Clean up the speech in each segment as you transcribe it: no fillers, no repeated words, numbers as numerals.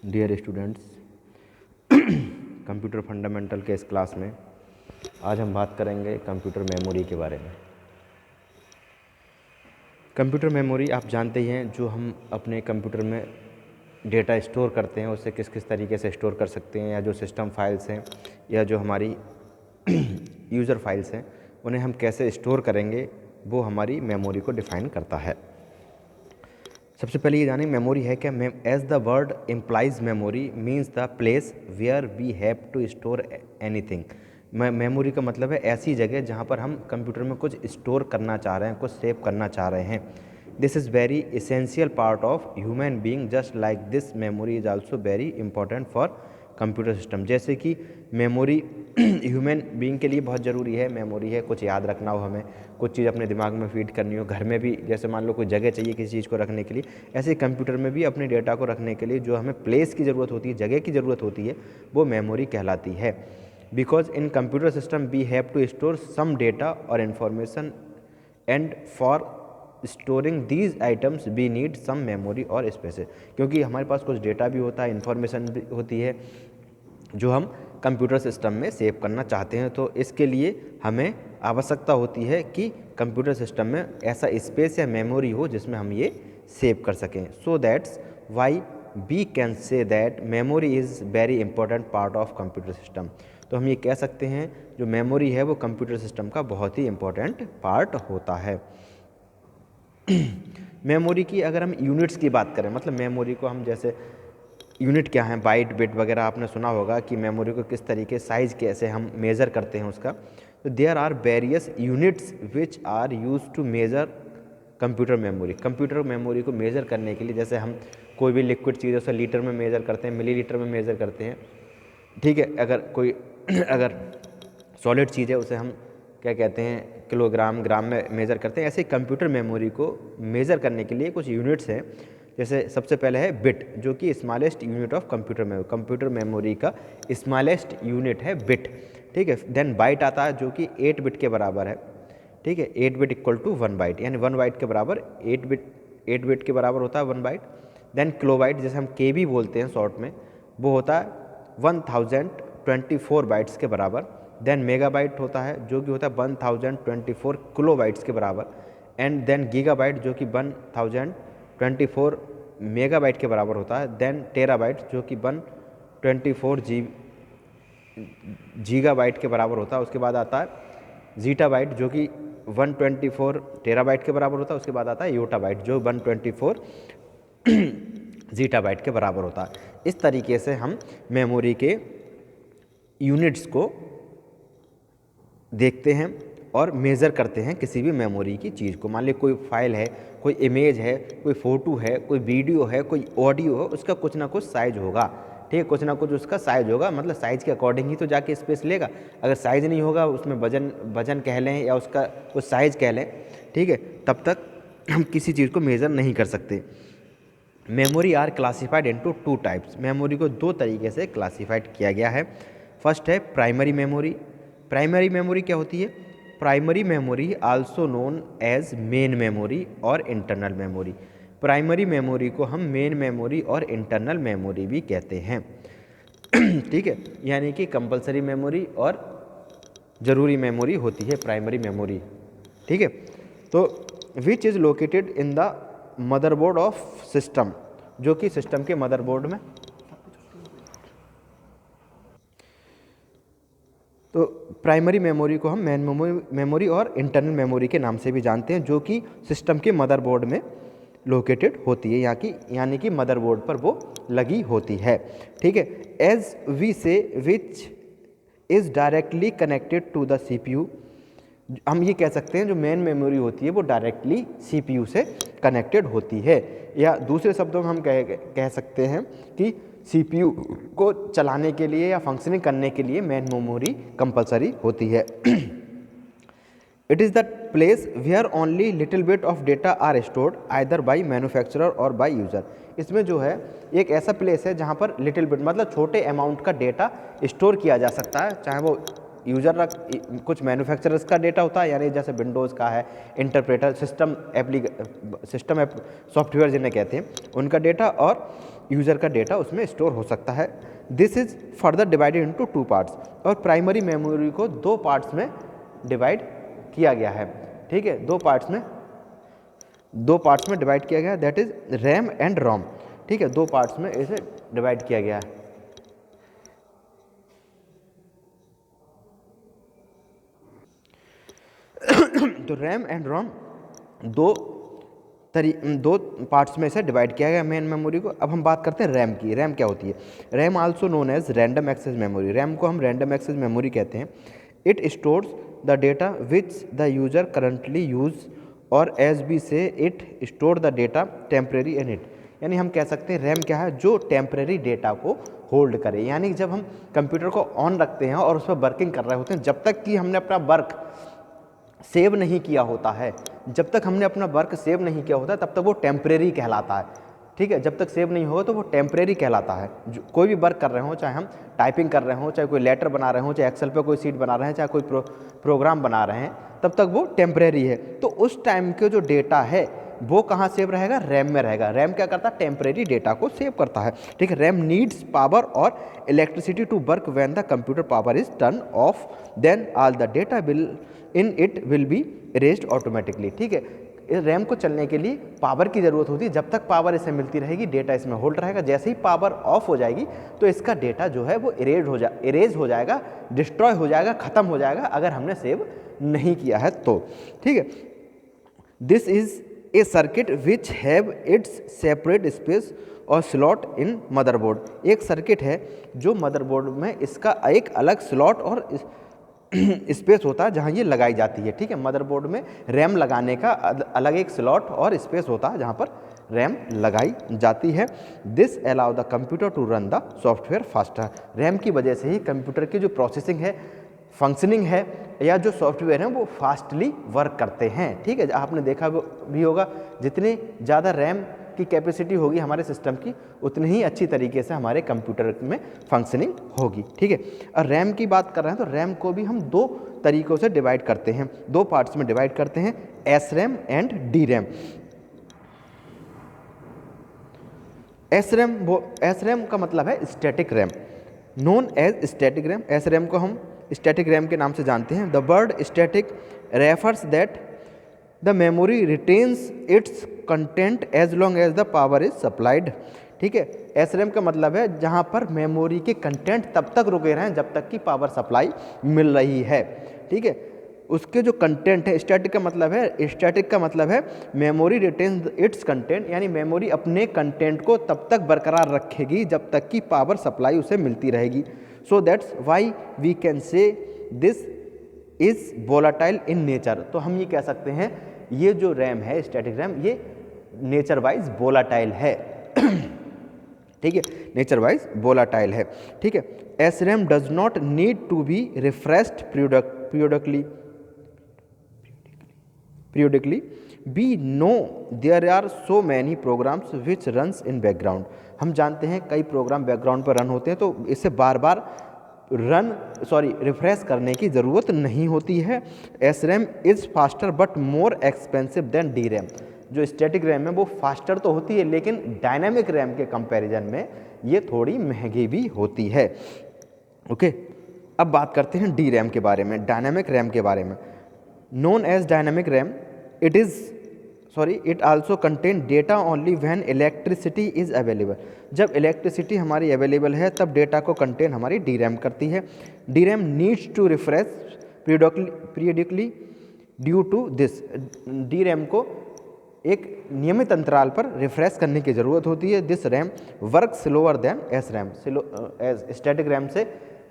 Dear students, computer fundamental के इस class में आज हम बात करेंगे कंप्यूटर मेमोरी के बारे में। कंप्यूटर मेमोरी आप जानते ही हैं, जो हम अपने कंप्यूटर में डेटा स्टोर करते हैं उसे किस किस तरीके से स्टोर कर सकते हैं, या जो सिस्टम फाइल्स हैं या जो हमारी यूज़र फाइल्स हैं उन्हें हम कैसे स्टोर करेंगे, वो हमारी मेमोरी को डिफ़ाइन करता है। सबसे पहले ये जानें मेमोरी है क्या। As the word implies memory means the place where we have to store anything. Memory का मतलब है ऐसी जगह जहाँ पर हम कंप्यूटर में कुछ स्टोर करना चाह रहे हैं, कुछ सेव करना चाह रहे हैं। This is very essential part of human being, just like this memory is also very important for computer system. जैसे कि मेमोरी ह्यूमन बीइंग के लिए बहुत ज़रूरी है। मेमोरी है कुछ याद रखना हो, हमें कुछ चीज़ अपने दिमाग में फीड करनी हो, घर में भी जैसे मान लो कोई जगह चाहिए किसी चीज़ को रखने के लिए, ऐसे कंप्यूटर में भी अपने डेटा को रखने के लिए जो हमें प्लेस की ज़रूरत होती है, जगह की ज़रूरत होती है, वो मेमोरी कहलाती है। Because in computer system we have to store some data और information, and for storing these items we need some memory और स्पेस। क्योंकि हमारे पास कुछ डेटा भी होता है, इन्फॉर्मेशन भी होती है जो हम कंप्यूटर सिस्टम में सेव करना चाहते हैं, तो इसके लिए हमें आवश्यकता होती है कि कंप्यूटर सिस्टम में ऐसा स्पेस या मेमोरी हो जिसमें हम ये सेव कर सकें। So that's why we can say that memory is very important part of computer system. तो हम ये कह सकते हैं जो मेमोरी है वो कंप्यूटर सिस्टम का बहुत ही इंपॉर्टेंट पार्ट होता है। मेमोरी की अगर हम यूनिट्स की बात करें, मतलब मेमोरी को हम जैसे यूनिट क्या है, बाइट बिट वगैरह आपने सुना होगा कि मेमोरी को किस तरीके साइज़ कैसे हम मेज़र करते हैं उसका। तो there are various units which are use to measure computer memory. Computer memory को मेज़र करने के लिए जैसे हम कोई भी लिक्विड चीज़ है उसे लीटर में मेज़र करते हैं, मिलीलीटर में मेज़र करते हैं, ठीक है। अगर कोई अगर सॉलिड चीज़ है उसे हम क्या कहते हैं, किलोग्राम ग्राम में मेज़र करते हैं। ऐसे कंप्यूटर मेमोरी को मेज़र करने के लिए कुछ यूनिट्स हैं। जैसे सबसे पहले है बिट, जो कि smallest unit of computer memory. Computer memory का स्मॉलेस्ट यूनिट है बिट, ठीक है। देन बाइट आता है जो कि 8 बिट के बराबर है, ठीक है। 8 बिट इक्वल टू 1 बाइट, यानी 1 बाइट के बराबर 8 बिट के बराबर होता है 1 बाइट। देन किलोबाइट, जैसे हम के बी बोलते हैं शॉर्ट में, वो होता है 1024 बाइट्स के बराबर। देन मेगाबाइट होता है जो कि होता है 1024 किलोबाइट्स के बराबर। एंड देन गीगाबाइट जो कि 1024 मेगाबाइट के बराबर होता है। देन टेराबाइट जो कि 124 गीगाबाइट के बराबर होता है। उसके बाद आता है जीटाबाइट जो कि 124 टेराबाइट के बराबर होता है। उसके बाद आता है योटाबाइट जो 124 जीटाबाइट के बराबर होता है। इस तरीके से हम मेमोरी के यूनिट्स को देखते हैं और मेज़र करते हैं किसी भी मेमोरी की चीज़ को। मान लीजिए कोई फाइल है, कोई इमेज है, कोई फ़ोटो है, कोई वीडियो है, कोई ऑडियो है, उसका कुछ ना कुछ साइज़ होगा, ठीक है। कुछ ना कुछ उसका साइज़ होगा, मतलब साइज़ के अकॉर्डिंग ही तो जाके स्पेस लेगा। अगर साइज़ नहीं होगा, उसमें वजन कह लें या उसका कुछ साइज़ कह लें, ठीक है, तब तक हम किसी चीज़ को मेज़र नहीं कर सकते। Memory are classified into 2 types. Memory को 2 तरीके से क्लासिफाइड किया गया है। फर्स्ट है प्राइमरी मेमोरी। प्राइमरी मेमोरी क्या होती है? Primary memory also known as main memory और इंटरनल मेमोरी। प्राइमरी मेमोरी को हम मेन मेमोरी और इंटरनल मेमोरी भी कहते हैं, ठीक है। यानी कि कंपलसरी मेमोरी और ज़रूरी मेमोरी होती है प्राइमरी मेमोरी, ठीक है। तो which is located in the motherboard of system, जो कि सिस्टम के मदरबोर्ड में। तो प्राइमरी मेमोरी को हम मेन मेमोरी और इंटरनल मेमोरी के नाम से भी जानते हैं, जो कि सिस्टम के मदरबोर्ड में लोकेटेड होती है, यानी कि मदरबोर्ड पर वो लगी होती है, ठीक है। As we say which is directly connected to the CPU. हम ये कह सकते हैं जो मेन मेमोरी होती है वो डायरेक्टली सीपीयू से कनेक्टेड होती है, या दूसरे शब्दों में हम कह सकते हैं कि सीपीयू को चलाने के लिए या फंक्शनिंग करने के लिए मेन मेमोरी कंपलसरी होती है। It is the place where only little bit of data are stored either by manufacturer और बाई यूज़र। इसमें जो है एक ऐसा प्लेस है जहाँ पर लिटिल बिट मतलब छोटे अमाउंट का डेटा स्टोर किया जा सकता है, चाहे वो यूज़र कुछ मैन्युफैक्चरर्स का डेटा होता है, यानी जैसे विंडोज़ का है, इंटरप्रेटर, सिस्टम सॉफ्टवेयर जिन्हें कहते हैं, उनका डेटा, और यूज़र का डेटा उसमें स्टोर हो सकता है। This is further divided into 2 parts, और प्राइमरी मेमोरी को 2 पार्ट्स में डिवाइड किया गया है। ठीक है, 2 पार्ट्स में डिवाइड किया गया है, दैट इज रैम एंड रोम। ठीक है, 2 पार्ट्स में इसे डिवाइड किया गया है। तो रैम एंड रोम दो पार्ट्स में इसे डिवाइड किया गया मेन मेमोरी को। अब हम बात करते हैं रैम की। रैम क्या होती है? RAM also known as random access memory. RAM को हम रैंडम एक्सेस मेमोरी कहते हैं। It stores the data which the user currently use, और as we say it store the data temporary in it. यानी हम कह सकते हैं रैम क्या है? जो टेम्परेरी डेटा को होल्ड करे। यानी जब हम कंप्यूटर को ऑन रखते हैं और उस पर वर्किंग कर रहे होते हैं, जब तक कि हमने अपना वर्क सेव नहीं किया होता है, जब तक हमने अपना वर्क सेव नहीं किया होता है, तब तक वो टेम्परेरी कहलाता है। ठीक है, जब तक सेव नहीं होगा तो वो टेम्परेरी कहलाता है। जो कोई भी वर्क कर रहे हो, चाहे हम टाइपिंग कर रहे हो, चाहे कोई लेटर बना रहे हो, चाहे एक्सेल पे कोई सीट बना रहे हैं, चाहे कोई प्रोग्राम बना रहे हैं, तब तक वो टेम्परेरी है। तो उस टाइम के जो डेटा है वो कहाँ सेव रहेगा? रैम में रहेगा। रैम क्या करता है? टेम्परेरी डेटा को सेव करता है। ठीक है, रैम नीड्स पावर और electricity to work when the computer power is turn off, then all the data will in it will be erased automatically. ठीक है, इस रैम को चलने के लिए पावर की ज़रूरत होती है। जब तक पावर इसे मिलती रहेगी, डेटा इसमें होल्ड रहेगा। जैसे ही पावर ऑफ हो जाएगी तो इसका डेटा जो है वो इरेज हो जाएगा, डिस्ट्रॉय हो जाएगा, ख़त्म हो जाएगा, अगर हमने सेव नहीं किया है तो। ठीक है, this is a circuit which have it's separate space और स्लॉट इन मदरबोर्ड। एक सर्किट है जो मदरबोर्ड में इसका एक अलग स्लॉट और स्पेस होता है जहाँ ये लगाई जाती है। ठीक है, मदरबोर्ड में रैम लगाने का अलग एक स्लॉट और स्पेस होता है जहाँ पर रैम लगाई जाती है। This allow the computer to run the software faster. RAM की वजह से ही कंप्यूटर की जो प्रोसेसिंग है, फंक्शनिंग है, या जो सॉफ्टवेयर हैं वो फास्टली वर्क करते हैं। ठीक है, आपने देखा भी होगा जितनी ज़्यादा रैम की कैपेसिटी होगी हमारे सिस्टम की, उतनी ही अच्छी तरीके से हमारे कंप्यूटर में फंक्शनिंग होगी। ठीक है, और रैम की बात कर रहे हैं तो रैम को भी हम 2 तरीक़ों से डिवाइड करते हैं, 2 पार्ट्स में डिवाइड करते हैं, S RAM and D RAM. S RAM का मतलब है static RAM, known as static RAM. S RAM को हम स्टैटिक रैम के नाम से जानते हैं। The word static refers that the memory retains its content as long as the power is supplied. ठीक है, एस रैम का मतलब है जहाँ पर मेमोरी के कंटेंट तब तक रुके रहें जब तक कि पावर सप्लाई मिल रही है। ठीक है, उसके जो कंटेंट है, स्टैटिक का मतलब है मेमोरी रिटेन्स इट्स कंटेंट, यानी मेमोरी अपने कंटेंट को तब तक बरकरार रखेगी जब तक कि पावर सप्लाई उसे मिलती रहेगी। So that's why we can say this is volatile in nature. तो हम ये कह सकते हैं ये जो रैम है, स्टैटिक रैम, ये नेचर वाइज वोलाटाइल है। ठीक है, नेचर वाइज वोलाटाइल है। ठीक है, S RAM does not need to be refreshed periodically. We know there are so many programs which runs in background. हम जानते हैं कई प्रोग्राम बैकग्राउंड पर रन होते हैं, तो इसे बार बार रिफ्रेश करने की ज़रूरत नहीं होती है। S RAM is faster but more expensive than D RAM. जो स्टैटिक रैम है वो फास्टर तो होती है, लेकिन डायनामिक रैम के कंपैरिजन में ये थोड़ी महंगी भी होती है। ओके, अब बात करते हैं डी रैम के बारे में, डायनामिक रैम के बारे में। Known as dynamic RAM, it also contain data only when electricity is available. जब इलेक्ट्रिसिटी हमारी अवेलेबल है तब डेटा को कंटेन हमारी डी रैम करती है। D RAM needs to refresh periodically due to this. D RAM को एक नियमित अंतराल पर रिफ्रेश करने की ज़रूरत होती है। This RAM work slower then S RAM. Static RAM से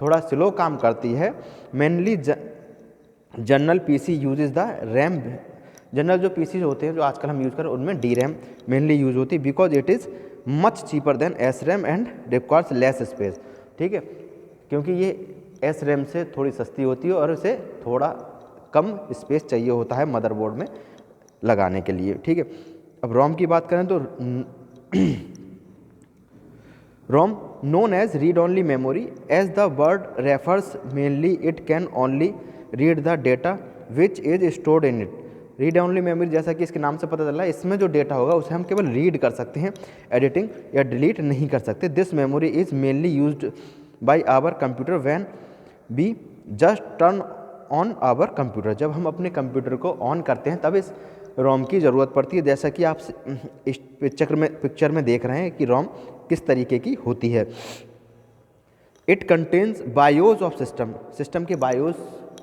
थोड़ा स्लो काम करती है। Mainly general PC uses the RAM. General जो पीसी होते हैं जो आजकल हम यूज़ कर रहे हैं उनमें डी रैम मेनली यूज़ होती है, because it is much cheaper than S RAM and requires less space. ठीक है, क्योंकि ये एस रैम से थोड़ी सस्ती होती है और इसे थोड़ा कम स्पेस चाहिए होता है मदरबोर्ड में लगाने के लिए। ठीक है, अब रोम की बात करें तो रोम known as read-only memory, as the word refers mainly it can only read the data which is stored in it. Read only memory, जैसा कि इसके नाम से पता चल रहा है, इसमें जो डेटा होगा उसे हम केवल रीड कर सकते हैं, एडिटिंग या डिलीट नहीं कर सकते। This memory is mainly used by our computer when we just turn on our computer. जब हम अपने कंप्यूटर को ऑन करते हैं तब इस रोम की ज़रूरत पड़ती है, जैसा कि आप इस पिक्चर में देख रहे हैं कि रोम किस तरीके की होती है। It contains BIOS of system, system के बायोस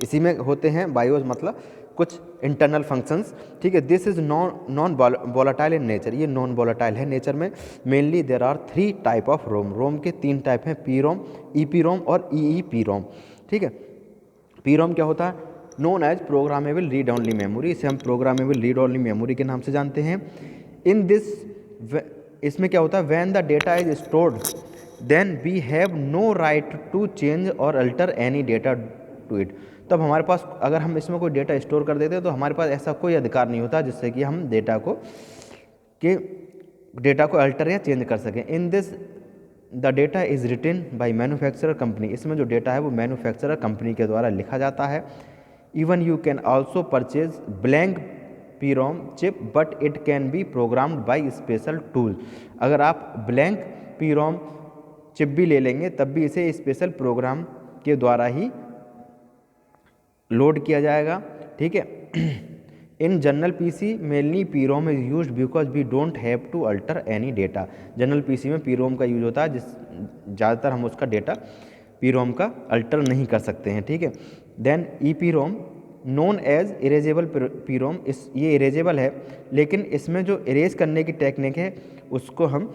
इसी में होते हैं। बायोस मतलब कुछ इंटरनल फंक्शंस, ठीक है। This is non volatile in nature, ये नॉन वॉलेटाइल है नेचर में। Mainly there are 3 type of ROM, ROM के 3 टाइप हैं, पी रोम, ई पी रोम और ई पी रोम, ठीक है। पी रोम क्या होता है? Known as programmable read only memory, इसे हम प्रोग्रामेबल रीड ओनली मेमोरी के नाम से जानते हैं। इन दिस, इसमें क्या होता है? When the data is stored then we have no right to change और alter any data to it. तब हमारे पास, अगर हम इसमें कोई डेटा स्टोर कर देते हैं तो हमारे पास ऐसा कोई अधिकार नहीं होता जिससे कि हम डेटा को अल्टर या चेंज कर सकें। In this the data is written by manufacturer company, इसमें जो डेटा है वो मैन्युफैक्चरर कंपनी के द्वारा लिखा जाता है। Even you can also purchase blank P ROM chip but it can B programmed by special tool. अगर आप ब्लैंक पी रोम चिप भी ले लेंगे तब भी इसे स्पेशल प्रोग्राम के द्वारा ही लोड किया जाएगा, ठीक है। In general PC mainly P ROM is use because we don't have to alter any data. General PC में पी रोम का यूज होता है, जिस ज़्यादातर हम उसका डेटा पी रोम का अल्टर नहीं कर सकते हैं, ठीक है। Then E P ROM known as erasable P ROM, ये इरेजेबल है, लेकिन इसमें जो इरेज करने की टेक्निक है उसको हम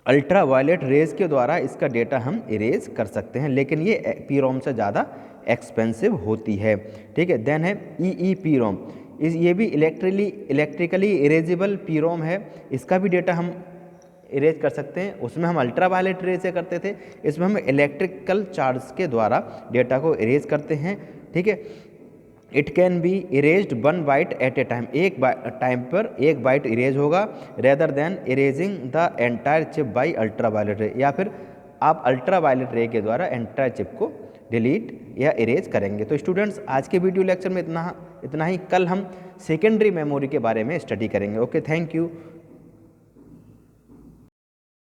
अल्ट्रा वायलेट रेज के द्वारा इसका डेटा हम इरेज कर सकते हैं, लेकिन ये पी रोम से ज़्यादा एक्सपेंसिव होती है, ठीक है। देन है ई पी रोम, ये भी इलेक्ट्रिकली इरेजेबल पी रोम है, इसका भी डेटा हम इरेज कर सकते हैं। उसमें हम अल्ट्रा वायलेट रेज से करते थे, इसमें हम इलेक्ट्रिकल चार्ज के द्वारा डेटा को इरेज करते हैं, ठीक है। It can be erased 1 byte at a time, एक टाइम पर 1 बाइट इरेज होगा, rather than erasing the entire chip by ultra violet ray, या फिर आप अल्ट्रा वायलेट रे के द्वारा एंटायर चिप को डिलीट या इरेज करेंगे। तो स्टूडेंट्स, आज के वीडियो लेक्चर में इतना ही। कल हम सेकेंडरी मेमोरी के बारे में स्टडी करेंगे। Okay, thank you.